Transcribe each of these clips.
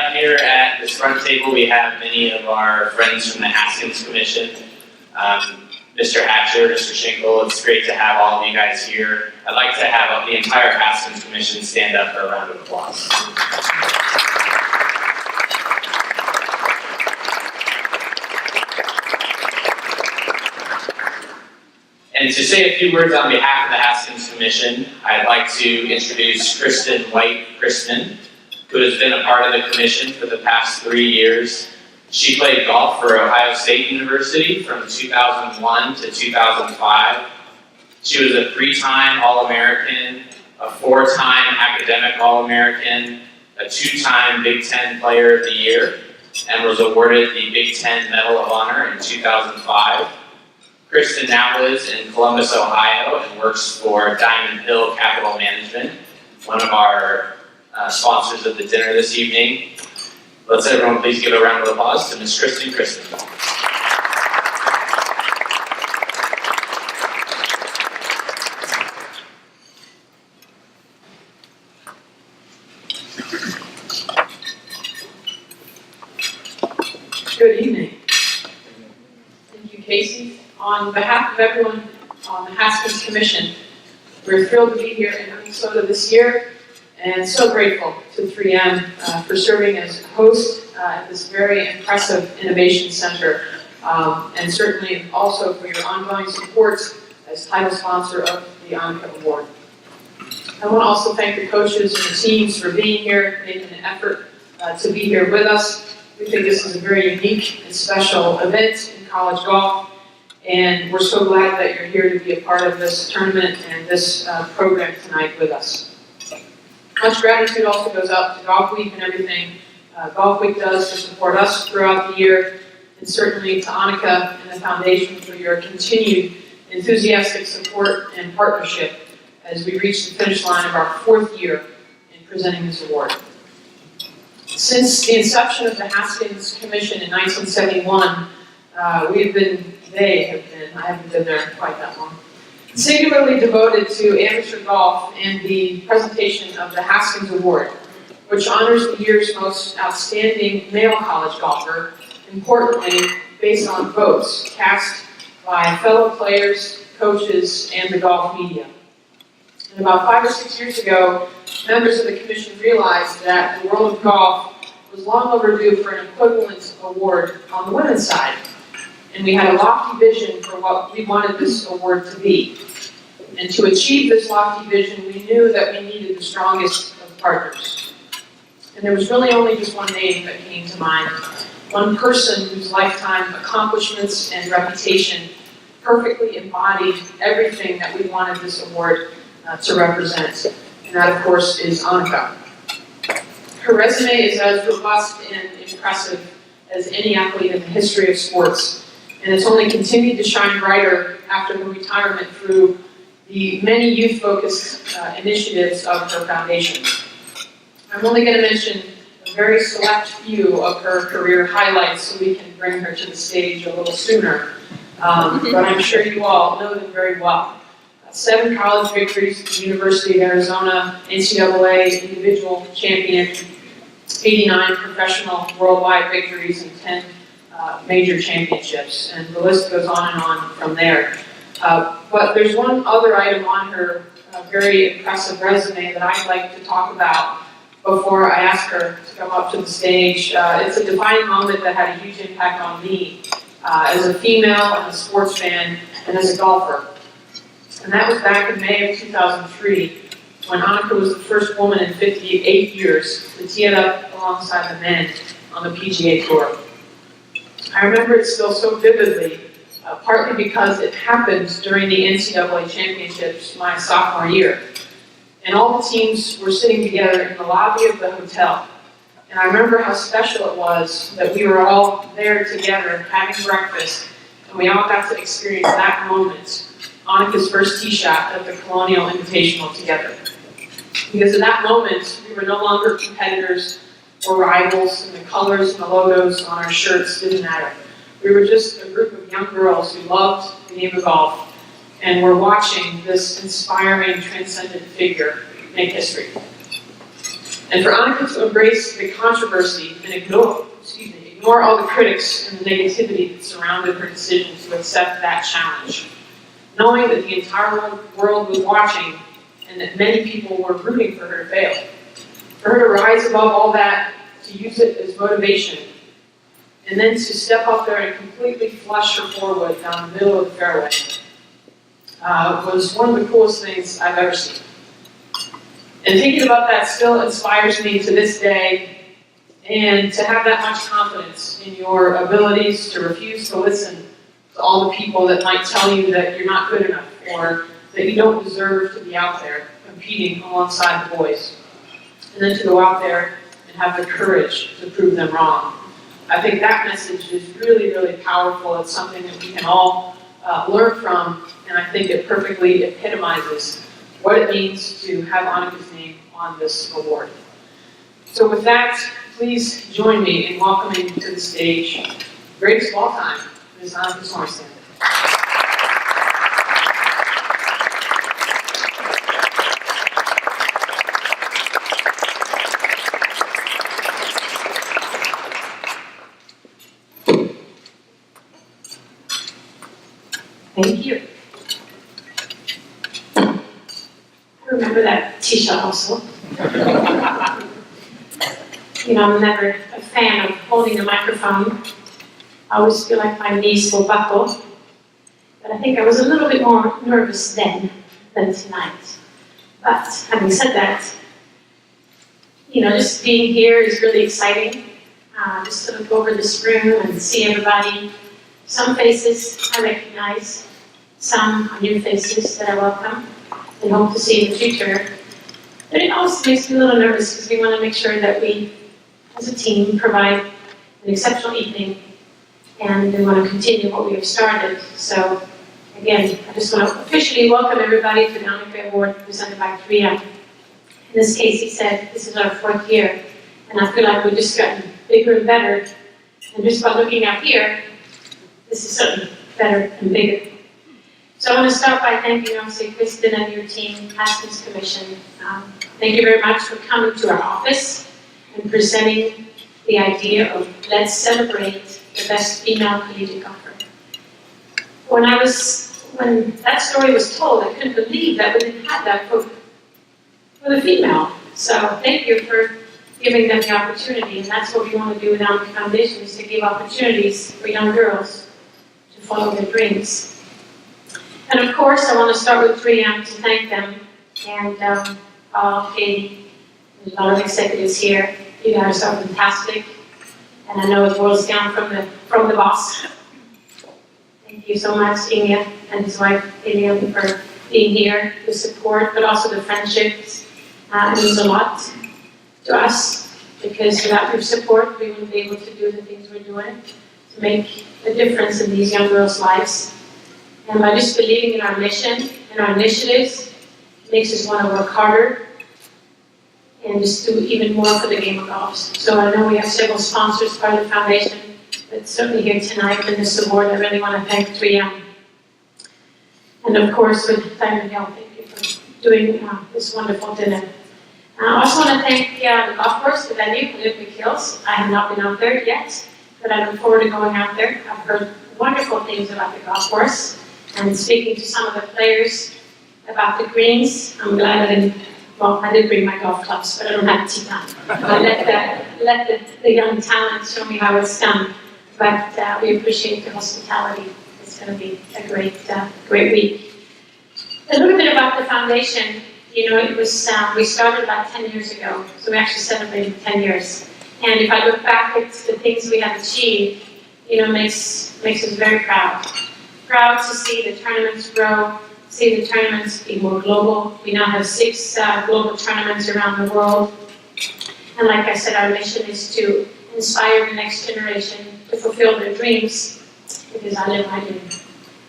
up here at this front table, we have many of our friends from the Haskins Commission. Mr. Hatcher, Mr. Schinkel, it's great to have all of you guys here. I'd like to have the entire Haskins Commission stand up for a round of applause. And to say a few words on behalf of the Haskins Commission, I'd like to introduce Kristen Christman, who has been a part of the commission for the past 3 years. She played golf for Ohio State University from 2001 to 2005. She was a 3-time All-American, a 4-time Academic All-American, a 2-time Big Ten Player of the Year, and was awarded the Big Ten Medal of Honor in 2005. Kristen now lives in Columbus, Ohio, and works for Diamond Hill Capital Management, one of our sponsors of the dinner this evening. Let's everyone please give a round of applause to Ms. Kristen Christman. Good evening. Thank you, Casey. On behalf of everyone on the Haskins Commission, we're thrilled to be here in Minnesota this year, and so grateful to 3M for serving as host at this very impressive innovation center, and certainly also for your ongoing support as title sponsor of the Annika Award. I want to also thank the coaches and the teams for being here, making an effort to be here with us. We think this is a very unique and special event in college golf, and we're so glad that you're here to be a part of this tournament and this program tonight with us. Much gratitude also goes out to Golf Week and everything Golf Week does to support us throughout the year, and certainly to Annika and the Foundation for your continued enthusiastic support and partnership as we reach the finish line of our 4th year in presenting this award. Since the inception of the Haskins Commission in 1971, they have been, I haven't been there quite that long, singularly devoted to amateur golf and the presentation of the Haskins Award, which honors the year's most outstanding male college golfer, importantly based on votes cast by fellow players, coaches, and the golf media. And about 5 or 6 years ago, members of the commission realized that the world of golf was long overdue for an equivalent award on the women's side. And we had a lofty vision for what we wanted this award to be. And to achieve this lofty vision, we knew that we needed the strongest of partners. And there was really only just one name that came to mind, one person whose lifetime accomplishments and reputation perfectly embodied everything that we wanted this award to represent. And that, of course, is Annika. Her resume is as robust and impressive as any athlete in the history of sports, and it's only continued to shine brighter after her retirement through the many youth-focused initiatives of her foundation. I'm only going to mention a very select few of her career highlights so we can bring her to the stage a little sooner, but I'm sure you all know them very well. 7 college victories at the University of Arizona, NCAA individual champion, 89 professional worldwide victories, and 10 major championships, and the list goes on and on from there. But there's one other item on her very impressive resume that I'd like to talk about before I ask her to come up to the stage. It's a defining moment that had a huge impact on me as a female and a sports fan and as a golfer. And that was back in May of 2003, when Annika was the first woman in 58 years to tee it up alongside the men on the PGA Tour. I remember it still so vividly, partly because it happened during the NCAA championships my sophomore year. And all the teams were sitting together in the lobby of the hotel. And I remember how special it was that we were all there together having breakfast, and we all got to experience that moment, Annika's first tee shot at the Colonial Invitational together. Because in that moment, we were no longer competitors or rivals, and the colors and the logos on our shirts didn't matter. We were just a group of young girls who loved the game of golf and were watching this inspiring, transcendent figure make history. And for Annika to embrace the controversy and ignore all the critics and the negativity that surrounded her decision to accept that challenge, knowing that the entire world was watching and that many people were rooting for her to fail. For her to rise above all that, to use it as motivation, and then to step up there and completely flush her forward down the middle of the fairway was one of the coolest things I've ever seen. And thinking about that still inspires me to this day, and to have that much confidence in your abilities to refuse to listen to all the people that might tell you that you're not good enough or that you don't deserve to be out there competing alongside the boys. And then to go out there and have the courage to prove them wrong. I think that message is really, really powerful. It's something that we can all learn from, and I think it perfectly epitomizes what it means to have Annika's name on this award. So with that, please join me in welcoming to the stage, greatest of all time, Ms. Annika Sorenstam. Thank you. I remember that t-shirt also. I'm never a fan of holding a microphone. I always feel like my knees will buckle. But I think I was a little bit more nervous then than tonight. But having said that, just being here is really exciting. Just to look over this room and see everybody. Some faces I recognize, some are new faces that I welcome and hope to see in the future. But it also makes me a little nervous because we want to make sure that we, as a team, provide an exceptional evening, and we want to continue what we have started. So, again, I just want to officially welcome everybody to the Annika Award presented by 3M. In this case, he said, this is our 4th year, and I feel like we've just gotten bigger and better. And just by looking out here, this is certainly better and bigger. So I want to start by thanking, obviously, Kristen and your team, Haskins Commission. Thank you very much for coming to our office and presenting the idea of let's celebrate the best female collegiate golfer. When that story was told, I couldn't believe that we didn't have that for the female. So thank you for giving them the opportunity, and that's what we want to do with Annika Foundation, is to give opportunities for young girls to follow their dreams. And of course, I want to start with 3M to thank them, and Katie, there's a lot of executives here. You guys are fantastic, and I know it boils down from the boss. Thank you so much, Inge and his wife, Elian, for being here, the support, but also the friendships. It means a lot to us, because without your support, we wouldn't be able to do the things we're doing to make a difference in these young girls' lives. And by just believing in our mission and our initiatives, it makes us want to work harder and just do even more for the game of golf. So I know we have several sponsors part of the foundation, but certainly here tonight in this award, I really want to thank 3M. And of course, with Diamond Hill, thank you for doing this wonderful dinner. I also want to thank the golf course, the venue, Olympic Hills. I have not been out there yet, but I look forward to going out there. I've heard wonderful things about the golf course, and speaking to some of the players about the greens. I'm glad I did bring my golf clubs, but I don't have tea time. I let the young talent show me how it's done. But we appreciate the hospitality. It's going to be a great week. A little bit about the foundation. It was we started about 10 years ago, so we actually celebrated 10 years. And if I look back at the things we have achieved, makes us very proud. Proud to see the tournaments grow, see the tournaments be more global. We now have 6 global tournaments around the world. And like I said, our mission is to inspire the next generation to fulfill their dreams, because I live my dream.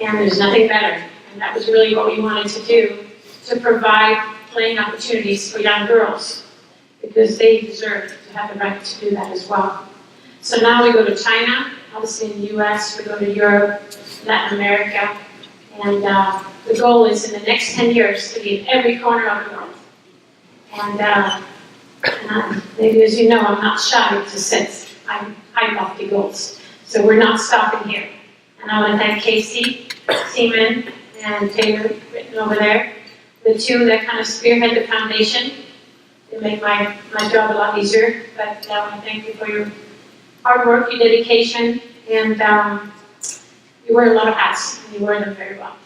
And there's nothing better. And that was really what we wanted to do, to provide playing opportunities for young girls, because they deserve to have the right to do that as well. So now we go to China, obviously in the US, we go to Europe, Latin America, and the goal is in the next 10 years to be in every corner of the world. And Maybe as you know, I'm not shy to set high lofty goals. So we're not stopping here. And I want to thank Casey, Seaman, and Taylor written over there, the two that kind of spearhead the foundation. They make my job a lot easier. But I want to thank you for your hard work, your dedication, and you wear a lot of hats, and you wear them very well.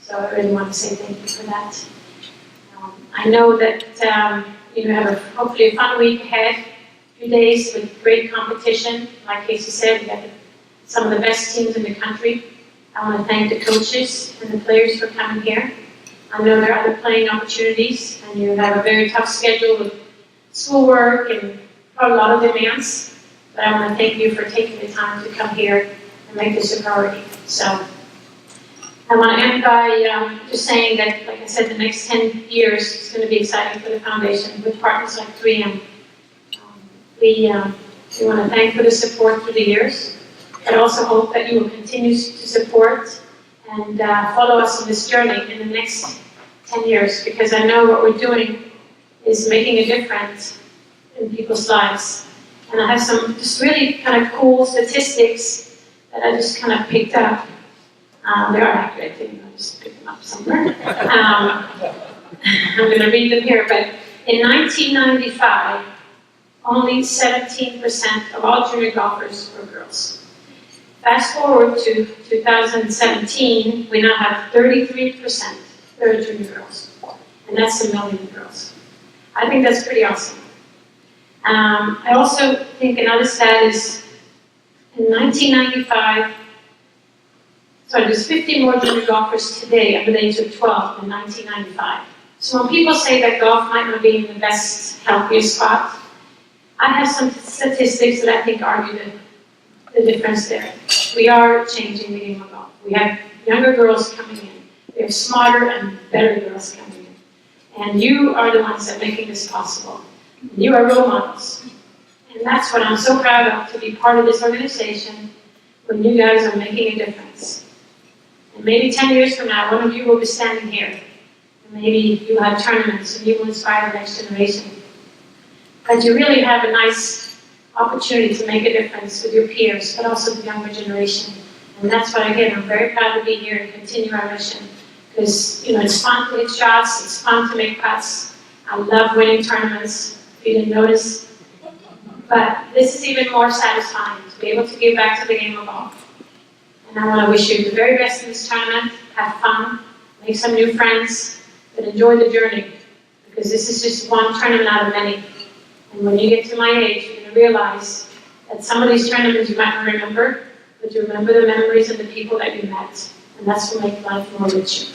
So I really want to say thank you for that. I know that you have hopefully a fun week ahead, a few days with great competition. Like Casey said, we got some of the best teams in the country. I want to thank the coaches and the players for coming here. I know there are other playing opportunities, and you have a very tough schedule with schoolwork and a lot of demands. But I want to thank you for taking the time to come here and make this a priority. So I want to end by just saying that, like I said, the next 10 years is going to be exciting for the foundation with partners like 3M. We want to thank for the support through the years, but also hope that you will continue to support and follow us on this journey in the next 10 years, because I know what we're doing is making a difference in people's lives. And I have some just really kind of cool statistics that I just kind of picked up. They are accurate, I just picked them up somewhere. I'm going to read them here, but in 1995, only 17% of all junior golfers were girls. Fast forward to 2017, we now have 33% that are junior girls, and that's 1 million girls. I think that's pretty awesome. I also think another stat is in 1995, there's 50 more junior golfers today under the age of 12 than 1995. So when people say that golf might not be in the best, healthiest spot, I have some statistics that I think argue the difference there. We are changing the game of golf. We have younger girls coming in. We have smarter and better girls coming in. And you are the ones that are making this possible. You are role models. And that's what I'm so proud of, to be part of this organization when you guys are making a difference. And maybe 10 years from now, one of you will be standing here. And maybe you'll have tournaments and you will inspire the next generation. But you really have a nice opportunity to make a difference with your peers, but also the younger generation. And that's why, again, I'm very proud to be here and continue our mission. Because, it's fun to hit shots, it's fun to make putts. I love winning tournaments, if you didn't notice. But this is even more satisfying, to be able to give back to the game of golf. And I want to wish you the very best in this tournament. Have fun, make some new friends, but enjoy the journey. Because this is just one tournament out of many. And when you get to my age, you're going to realize that some of these tournaments you might not remember, but you remember the memories and the people that you met. And that's what makes life more richer.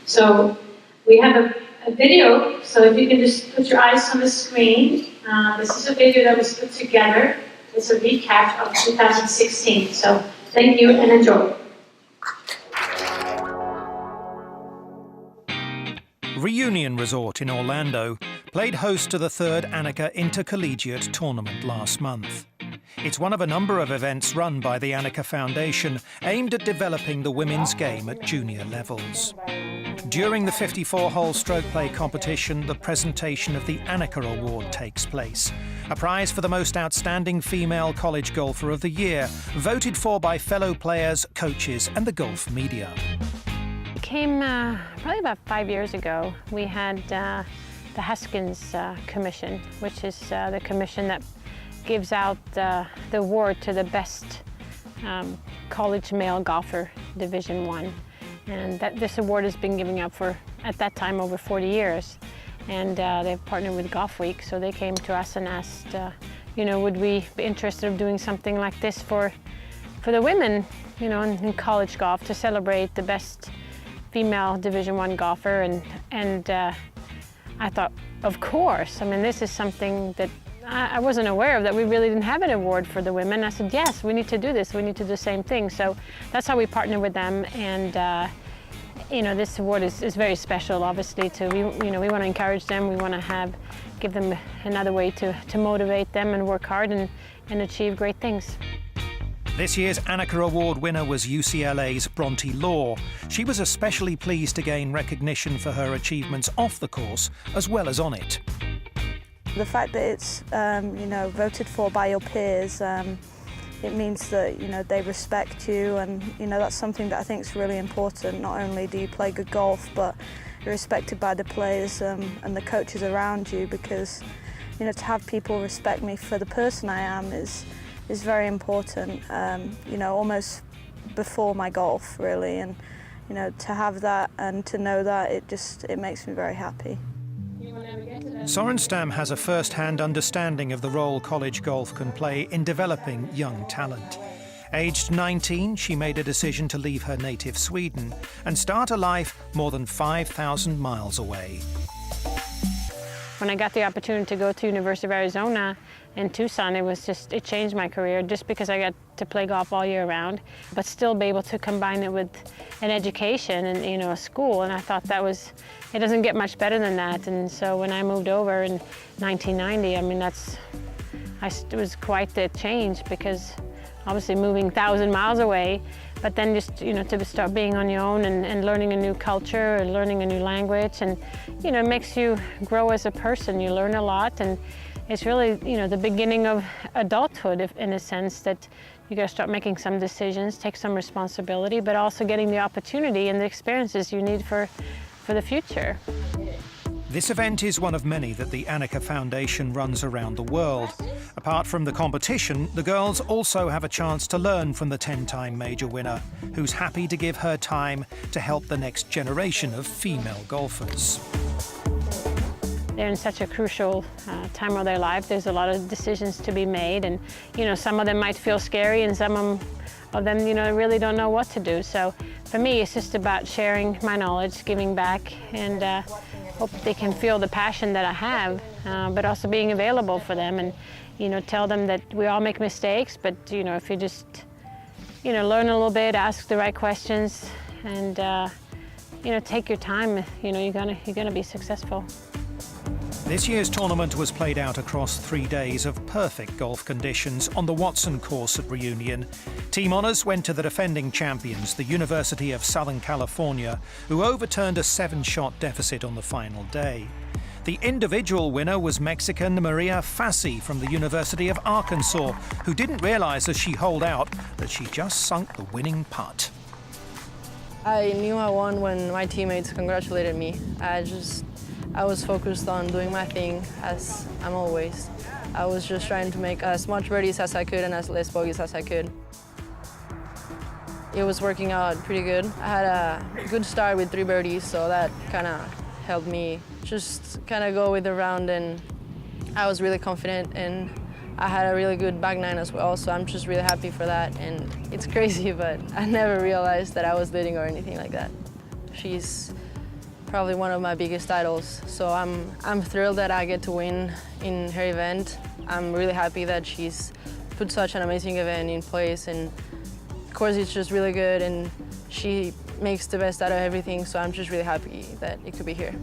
So we have a video, so if you can just put your eyes on the screen. This is a video that was put together. It's a recap of 2016. So thank you and enjoy. Reunion Resort in Orlando played host to the third Annika Intercollegiate Tournament last month. It's one of a number of events run by the Annika Foundation aimed at developing the women's game at junior levels. During the 54-hole stroke play competition, the presentation of the Annika Award takes place, a prize for the most outstanding female college golfer of the year, voted for by fellow players, coaches and the golf media. It came probably about 5 years ago. We had the Haskins Commission, which is the commission that gives out the award to the best college male golfer, Division I. And this award has been given out for, at that time, over 40 years. And they've partnered with Golf Week, so they came to us and asked, would we be interested in doing something like this for the women, in college golf, to celebrate the best female Division I golfer. And I thought, of course. I mean, this is something that I wasn't aware of, that we really didn't have an award for the women. I said, yes, we need to do this. We need to do the same thing. So that's how we partner with them. And this award is very special, obviously. We want to encourage them. We want to give them another way to motivate them and work hard and achieve great things. This year's Annika Award winner was UCLA's Bronte Law. She was especially pleased to gain recognition for her achievements off the course as well as on it. The fact that it's voted for by your peers, it means that they respect you, and that's something that I think is really important. Not only do you play good golf, but you're respected by the players and the coaches around you, because to have people respect me for the person I am is very important. Almost before my golf, really, and to have that and to know that, it makes me very happy. Sorenstam has a first-hand understanding of the role college golf can play in developing young talent. Aged 19, she made a decision to leave her native Sweden and start a life more than 5,000 miles away. When I got the opportunity to go to University of Arizona in Tucson, it changed my career, just because I got to play golf all year round, but still be able to combine it with an education and a school. And I thought it doesn't get much better than that. And so when I moved over in 1990, it was quite the change, because obviously moving 1,000 miles away, but then just to start being on your own and learning a new culture and learning a new language, and it makes you grow as a person. You learn a lot, and it's really the beginning of adulthood, in a sense that you got to start making some decisions, take some responsibility, but also getting the opportunity and the experiences you need for the future. This event is one of many that the Annika Foundation runs around the world. Apart from the competition, the girls also have a chance to learn from the 10-time major winner, who's happy to give her time to help the next generation of female golfers. They're in such a crucial time of their life. There's a lot of decisions to be made, and some of them might feel scary, and some of them really don't know what to do. So for me, it's just about sharing my knowledge, giving back, and hope they can feel the passion that I have, but also being available for them, and tell them that we all make mistakes, but if you just learn a little bit, ask the right questions, and take your time, you're gonna be successful. This year's tournament was played out across 3 days of perfect golf conditions on the Watson course at Reunion. Team honours went to the defending champions, the University of Southern California, who overturned a 7-shot deficit on the final day. The individual winner was Mexican Maria Fassi from the University of Arkansas, who didn't realise as she holed out that she just sunk the winning putt. I knew I won when my teammates congratulated me. I was focused on doing my thing, as I'm always. I was just trying to make as much birdies as I could and as less bogeys as I could. It was working out pretty good. I had a good start with 3 birdies, so that kind of helped me just kind of go with the round, and I was really confident, and I had a really good back nine as well, so I'm just really happy for that. And it's crazy, but I never realized that I was leading or anything like that. She's probably one of my biggest idols, so I'm thrilled that I get to win in her event. I'm really happy that she's put such an amazing event in place, and of course it's just really good, and she makes the best out of everything, so I'm just really happy that it could be here.